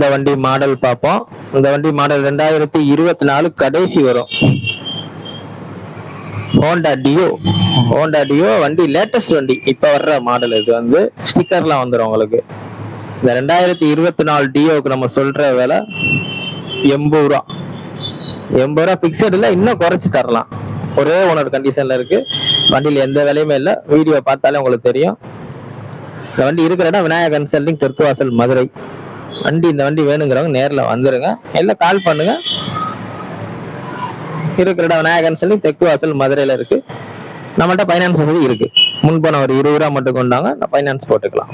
இந்த வண்டி மாடல் பார்ப்போம். இந்த வண்டி மாடல் 2024 கடைசி வரும். ஹோண்டா டியோ வண்டி, லேட்டஸ்ட் வண்டி, இப்ப வர்ற மாடல். இது வந்து ஸ்டிக்கர்லாம் வந்துடும் உங்களுக்கு. இந்த 2024 டியோக்கு நம்ம சொல்ற விலை 80 ரூபா. 80 ரூபா பிக்சடுல, இன்னும் குறைச்சு தரலாம். ஒரே ஓனர் கண்டிஷன்ல இருக்கு. வண்டியில எந்த விலையுமே இல்லை. வீடியோ பார்த்தாலே உங்களுக்கு தெரியும். இந்த வண்டி இருக்கிற இடம் விநாயகர் கன்சல்டிங், தெற்கு வாசல், மதுரை. இந்த வண்டி வேணுங்கிறவங்க நேர்ல வந்துருங்க, இல்ல கால் பண்ணுங்க. இருக்கிற இடம் விநாயகர் கன்சல்டிங், தெற்கு வாசல், மதுரையில இருக்கு. நம்மகிட்ட பைனான்ஸ் வசதி இருக்கு. முன்பணம் ஒரு 20 ரூபா மட்டும் கொண்டாங்க, ஃபைனான்ஸ் போட்டுக்கலாம்.